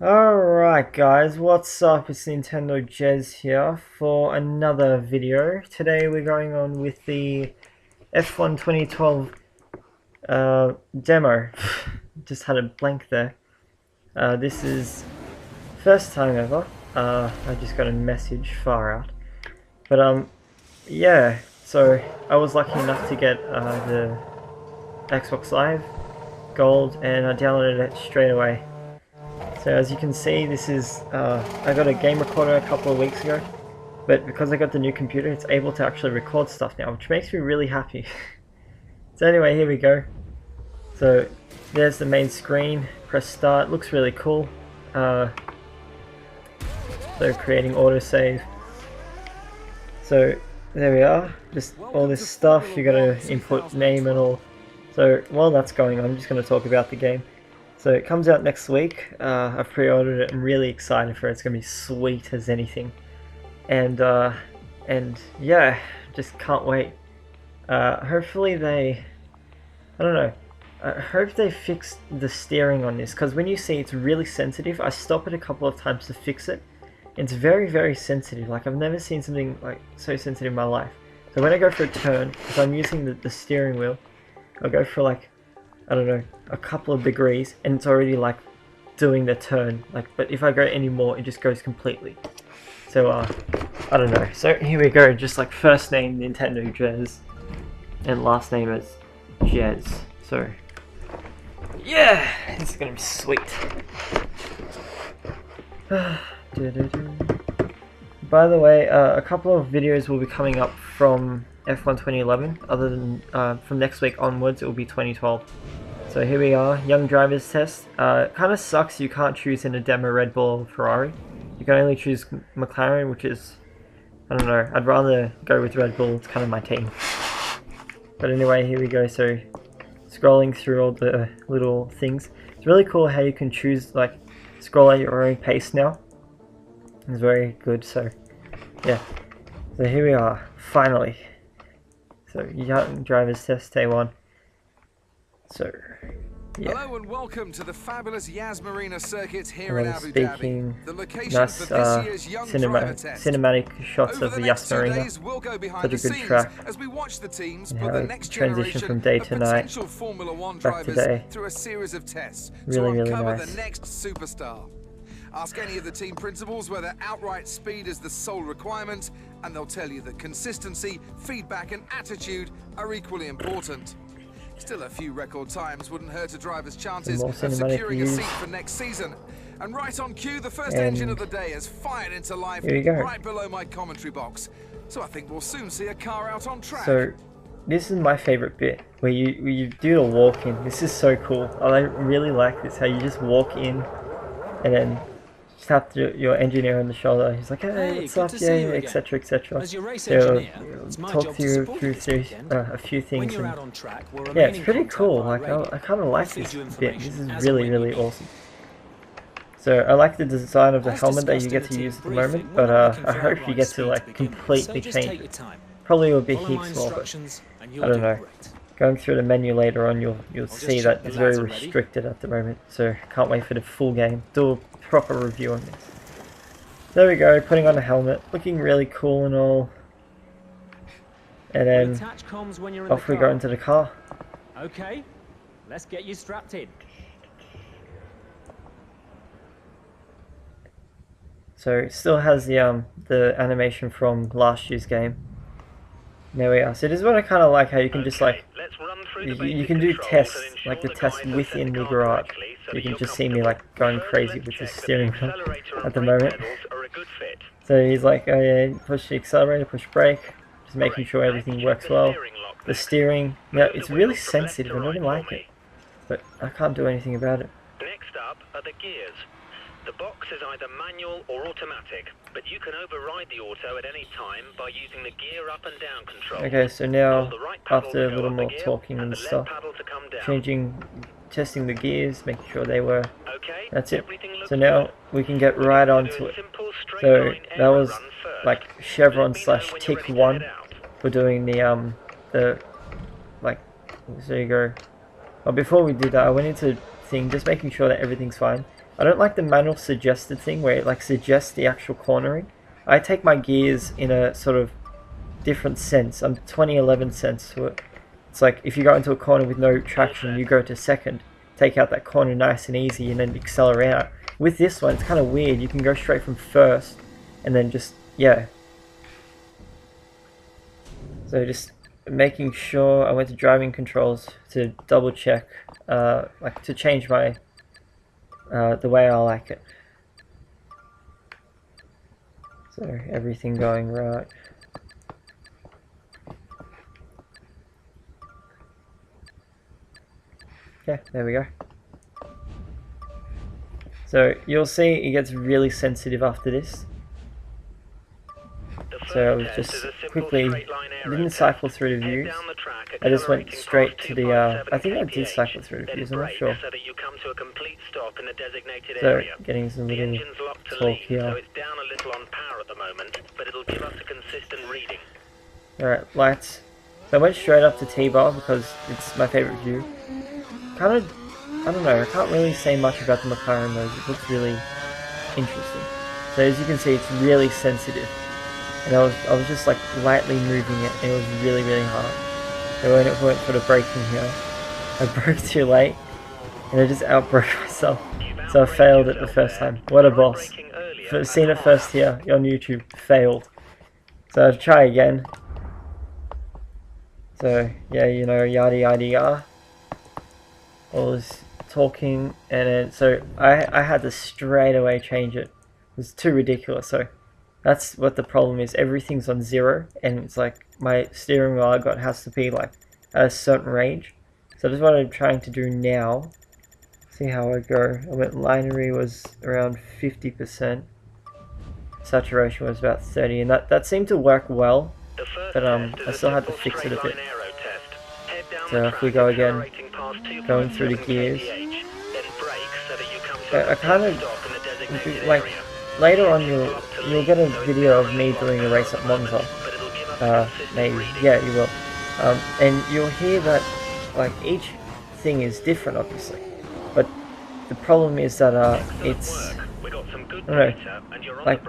Alright guys, what's up? It's Nintendo Jez here for another video. Today we're going on with the F1 2012 demo. Just had a blank there. This is first time ever. I just got a message far out. But yeah, so I was lucky enough to get the Xbox Live Gold and I downloaded it straight away. So as you can see, this is, I got a game recorder a couple of weeks ago, but because I got the new computer, it's able to actually record stuff now, which makes me really happy. So anyway, here we go. So there's the main screen, press start, looks really cool. So creating autosave. So there we are, just all this stuff, you gotta input name and all. So while that's going on, I'm just gonna talk about the game. So it comes out next week. I've pre-ordered it. I'm really excited for it. It's gonna be sweet as anything, and yeah, just can't wait. Hopefully I don't know. I hope they fix the steering on this, because when you see it's really sensitive. I stop it a couple of times to fix it. It's very sensitive. Like I've never seen something like so sensitive in my life. So when I go for a turn, because I'm using the steering wheel, I'll go for like, I don't know, a couple of degrees and it's already like doing the turn, like, but if I go any more it just goes completely. So I don't know. So here we go, just like first name Nintendo Jez and last name is Jez. So yeah, this is gonna be sweet. By the way, a couple of videos will be coming up from F1 2011, other than from next week onwards it will be 2012. So here we are, Young Drivers Test. Kind of sucks you can't choose in a demo Red Bull or Ferrari. You can only choose McLaren, which is, I don't know, I'd rather go with Red Bull, it's kind of my team. But anyway, here we go, so scrolling through all the little things. It's really cool how you can choose, like, scroll at your own pace now. It's very good, so yeah. So here we are, finally. So Young Drivers Test Day 1. So, yeah. Hello and welcome to the fabulous Yas Marina circuit here in Abu Dhabi. The location nice for this year's Young Driver Test. Cinematic shots Over of the the Yas next 2 Marina. days, we'll go behind Such a the good scenes track. as we watch the teams And put how the it next transition generation from day of to night, potential Formula One back to drivers day. through a series of tests Really, to really uncover nice. the next superstar. Ask any of the team principals whether outright speed is the sole requirement, and they'll tell you that consistency, feedback, and attitude are equally important. Still, a few record times wouldn't hurt a driver's chances of securing a seat for next season. And right on cue, the first engine of the day has fired into life right below my commentary box. So I think we'll soon see a car out on track. So this is my favorite bit, where you do a walk in. This is so cool. I really like this, how you just walk in and then tap your engineer on the shoulder. He's like, hey, what's up, yeah, etc, etc. As your race engineer, it's my talk job to you support through a few things. When you're out on track, we're yeah, it's remaining pretty contact cool. via Like radio. I kind of like Feed this you bit. This information is as really and when you need. awesome. So I like the design of the As helmet that you discussed get in to the use at the team moment, briefing, but we're not looking I for hope you outright get speed to to like begin with, completely so just change take your it. time. Probably will be Follow my heaps more, but instructions and you'll I don't do know. great. Going through the menu later on, you'll just see check that the it's very lads are ready. restricted at the moment. So can't wait for the full game. Do a proper review on this. There we go, putting on a helmet, looking really cool and all. And We'll then attach comms when you're in off the we car. go into the car. Okay, let's get you strapped in. So it still has the animation from last year's game. There we are. So this is what I kind of like, how you can just like, you can do tests, like the test within the garage. So you can just see me like going crazy with the steering wheel at the moment. So he's like, oh yeah, push the accelerator, push brake, just making sure everything works well. The steering, yeah, it's really sensitive, I don't like it, but I can't do anything about it. Next up are the gears. The box is either manual or automatic, but you can override the auto at any time by using the gear up and down control. Okay, so now, Hold the right paddle after a to go little up the more gear talking and the left stuff, paddle to come down. testing the gears, making sure they were, Okay, that's it. everything looks So now good. we can get right We're going to onto do a it. simple straight So line that error was run first. like chevron Let me know slash when you're tick ready to 1 head out. for doing the like, so you go. Well, before we did that, I went into thing, just making sure that everything's fine. I don't like the manual suggested thing where it like suggests the actual cornering. I take my gears in a sort of different sense. I'm 2011 sense to it. It's like if you go into a corner with no traction, you go to second, take out that corner nice and easy, and then accelerate out. With this one, it's kind of weird. You can go straight from first, and then just, yeah. So just making sure I went to driving controls to double check, like to change my, the way I like it. So everything going right. Okay, there we go. So you'll see it gets really sensitive after this. So I was just quickly, didn't cycle through the views. I just went straight to the, I think I did cycle through the views, I'm not sure. So getting some little talk here. Alright, lights. So I went straight up to T-bar because it's my favourite view. Kind of, I don't know, I can't really say much about the McLaren though, it looks really interesting. So as you can see, it's really sensitive. And I was just like lightly moving it, and it was really, really hard. So when it went for the braking here, I broke too late, and I just outbroke myself. So I failed it the first time. What a boss. Seen it first here on YouTube, failed. So I'll try again. So yeah, you know, yada yada yada. I was talking, and then so I had to straight away change it. It was too ridiculous. So that's what the problem is. Everything's on 0, and it's like my steering wheel I got has to be like at a certain range. So that's what I'm trying to do now. See how I go. I went lineary was around 50%. Saturation was about 30, and that seemed to work well. But I still had to fix it a bit. So if we go again, going through the gears, I kind of like later on you'll get a video of me doing a race at Monza. Maybe, yeah, you will. And you'll hear that like each thing is different, obviously. But the problem is that it's, I don't know, like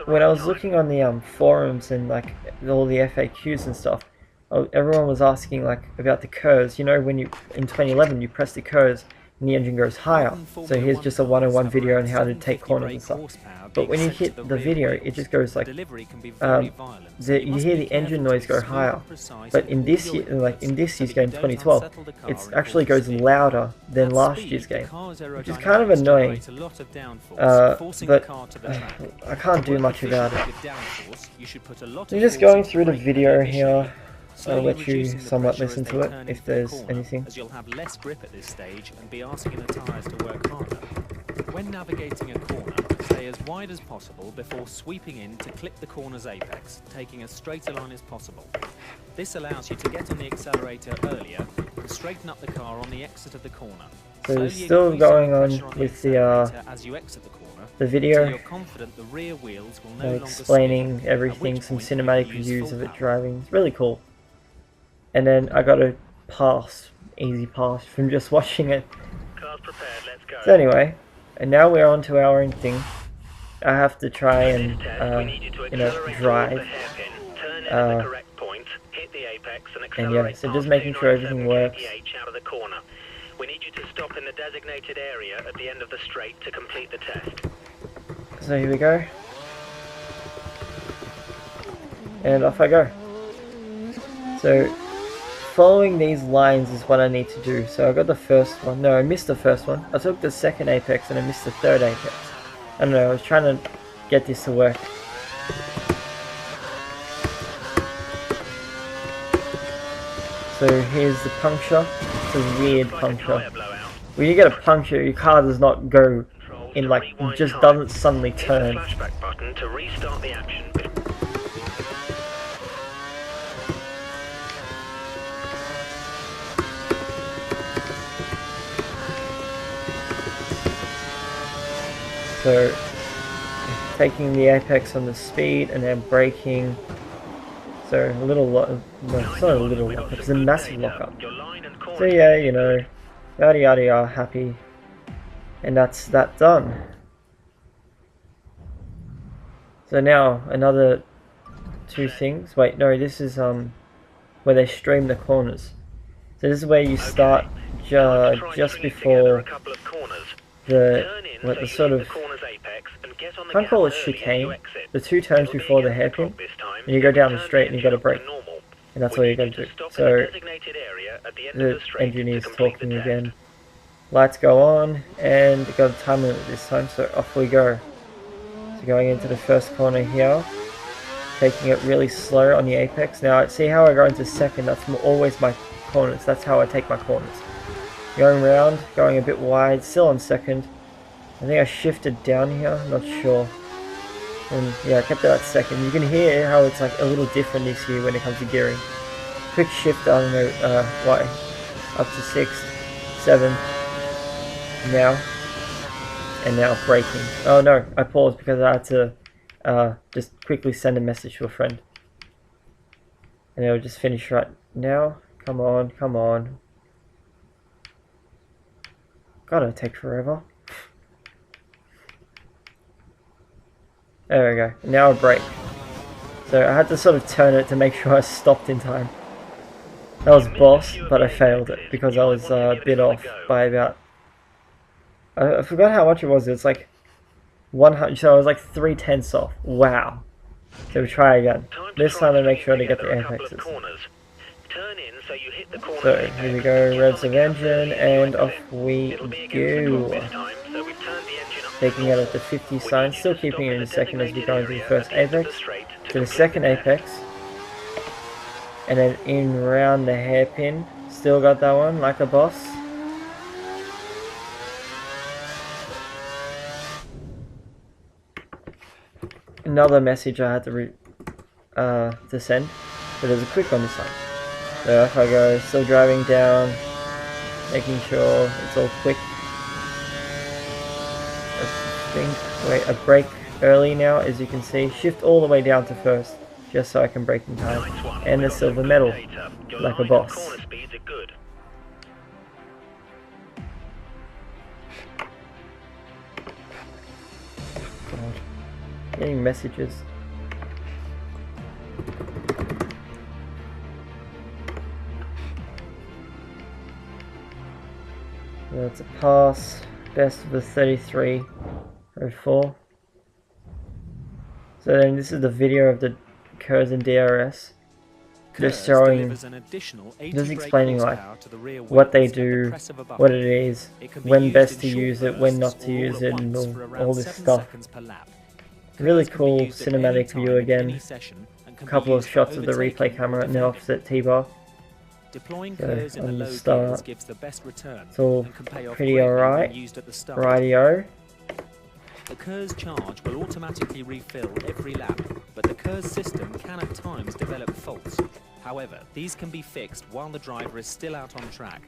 when I was looking on the forums and like all the FAQs and stuff, everyone was asking like about the curves. You know, when you in 2011 you press the curves and the engine goes higher. So here's just a 101 video on how to take corners and stuff. But when you hit the video, it just goes like, you hear the engine noise go higher. But in this year, like in this year's game, 2012, it actually goes louder than last year's game, which is kind of annoying. But I can't do much about it. So just going through the video here. I'll let you somewhat listen to it if there's anything. As you'll have less grip at this stage and be asking the tyres to work harder. When navigating a corner, stay as wide as possible before sweeping in to clip the corner's apex, taking as straight a line as possible. This allows you to get on the accelerator earlier and straighten up the car on the exit of the corner. So we're still going on with the video, you're confident the rear wheels will no longer explaining everything, some cinematic views of it driving. It's really cool. And then I got a pass, easy pass from just watching it. Cars prepared, let's go. So anyway, and now we're on to our own thing. I have to try and, you know, drive. And yeah, so just making sure everything works. We need you to stop in the designated area at the end of the straight to complete the test. So here we go. And off I go. So following these lines is what I need to do. So I got the first one. No, I missed the first one. I took the second apex and I missed the third apex. I don't know, I was trying to get this to work. So here's the puncture. It's a weird puncture. When you get a puncture, your car does not go in like, it just doesn't suddenly turn. So taking the apex on the speed and then braking. So a little lock, no, it's not a little lock, it's a massive lockup. So yeah, you know, yada yada yada, happy. And that's that done. So now another two things. Wait, no, this is where they stream the corners. So this is where you start just before the sort of, can't call it chicane, the two turns before the hairpin, and you go down the straight and you got to brake, and that's all you got to do. So the engineer's talking again. Lights go on, and got a time limit this time, so off we go. So going into the first corner here, taking it really slow on the apex. Now see how I go into second, that's always my corners, that's how I take my corners. Going round, going a bit wide, still on second. I think I shifted down here, not sure. And yeah, I kept it at second. You can hear how it's like a little different this year when it comes to gearing. Quick shift, I don't know why, up to 6th, 7th, now, and now braking. Oh no, I paused because I had to just quickly send a message to a friend. And it'll just finish right now. Come on, come on. Gotta take forever. There we go. Now a brake. So I had to sort of turn it to make sure I stopped in time. That was boss, but I failed it because I was a bit off by about... I forgot how much it was. It's like 100, so I was like 3/10 off. Wow. So we try again. This time I make sure to get the apexes. So here we go, revs of engine, and off we go. Taking it at the 50 sign, still keeping it in a second as we go into the first apex, to the second apex, and then in round the hairpin. Still got that one, like a boss. Another message I had to send, but there's a quick one this time. So if I go, still driving down, making sure it's all quick. Wait, I brake early now, as you can see. Shift all the way down to first, just so I can brake in time. And the silver medal, like a boss. God. Getting messages. That's a pass. Best of the 33.04. So then this is the video of the KERS and DRS. Just showing, just explaining like what they do, what it is, when best to use it, when not to use it, and all this stuff. Really cool cinematic view again. A couple of shots of the replay camera in the opposite T-bar. So on the start, it's all pretty alright. Rightio. The KERS charge will automatically refill every lap, but the KERS system can at times develop faults. However, these can be fixed while the driver is still out on track.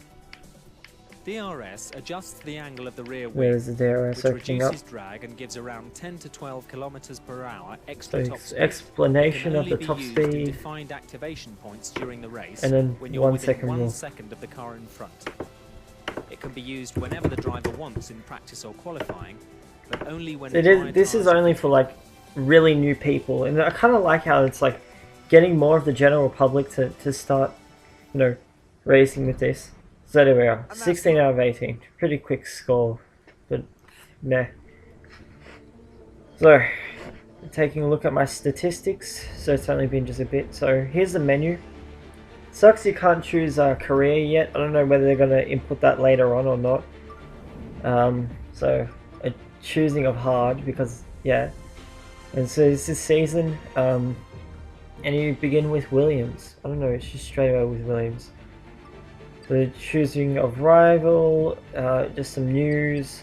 DRS adjusts the angle of the rear wing, Where's the DRS which opening up? reduces drag and gives around 10 to 12 kilometers per hour So extra top speed. explanation It of can the only top be used in speed, defined activation points during the race, and then when you're 1 within second 1 more. second of the car in front. It can be used whenever the driver wants in practice or qualifying, but only when This is only for like really new people, and I kind of like how it's like getting more of the general public to start, you know, racing with this. So there we are, 16 out of 18, pretty quick score, but meh. So, taking a look at my statistics, so it's only been just a bit. So here's the menu. Sucks you can't choose career yet. I don't know whether they're going to input that later on or not. So a choosing of hard, because yeah. And so this is season, and you begin with Williams. I don't know, it's just straight away with Williams. The choosing of rival, just some news.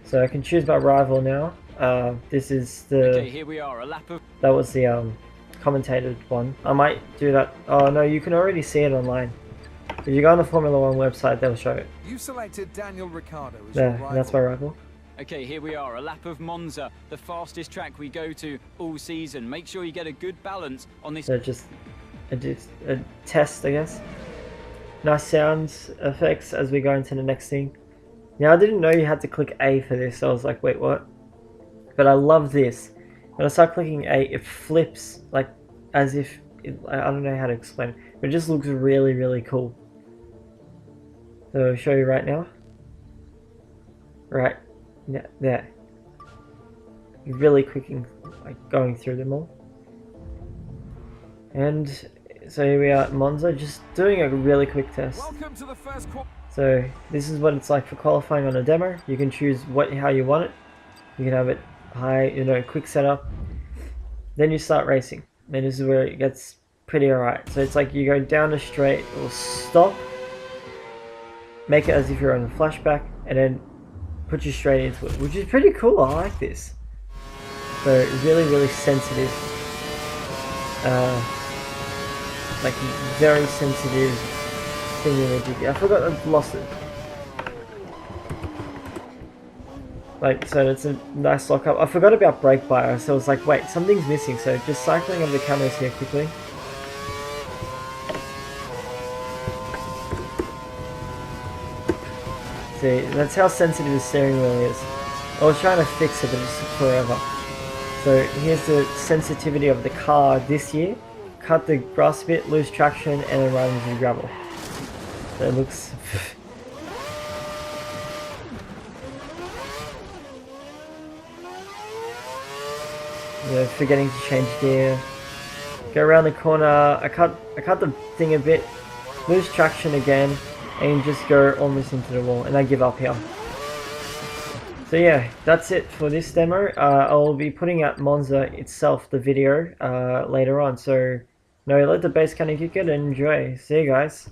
So I can choose my rival now. This is the. Okay, here we are, a lap of. That was the commentated one. I might do that. Oh no, you can already see it online. If you go on the Formula 1 website, they'll show it. You selected Daniel Ricciardo as There, your rival. that's my rival. Okay, here we are, a lap of Monza, the fastest track we go to all season. Make sure you get a good balance on this. So just a test, I guess. Nice sounds effects as we go into the next thing. Now I didn't know you had to click A for this, so I was like, wait, what? But I love this. When I start clicking A, it flips like as if I don't know how to explain it, but it just looks really, really cool. So I'll show you right now. Right, yeah, there. Really quick, like going through them all. And so here we are at Monza, just doing a really quick test. Welcome to the first quarter. So this is what it's like for qualifying on a demo. You can choose how you want it. You can have it high, quick setup. Then you start racing. And this is where it gets pretty alright. So it's like you go down the straight, it will stop, make it as if you're on a flashback, and then put you straight into it, which is pretty cool. I like this. So really, really sensitive. Like very sensitive thingy. I forgot I've lost it. Like, so it's a nice lockup. I forgot about brake bias, so I was like, wait, something's missing. So just cycling over the cameras here quickly. See, that's how sensitive the steering wheel is. I was trying to fix it, but it just took forever. So here's the sensitivity of the car this year. Cut the grass a bit, lose traction, and then run into the gravel. So it looks... forgetting to change gear. Go around the corner, I cut the thing a bit, lose traction again, and just go almost into the wall, and I give up here. So yeah, that's it for this demo. I'll be putting out Monza itself, the video, later on. So let the bass kind of kick it and enjoy. See you guys.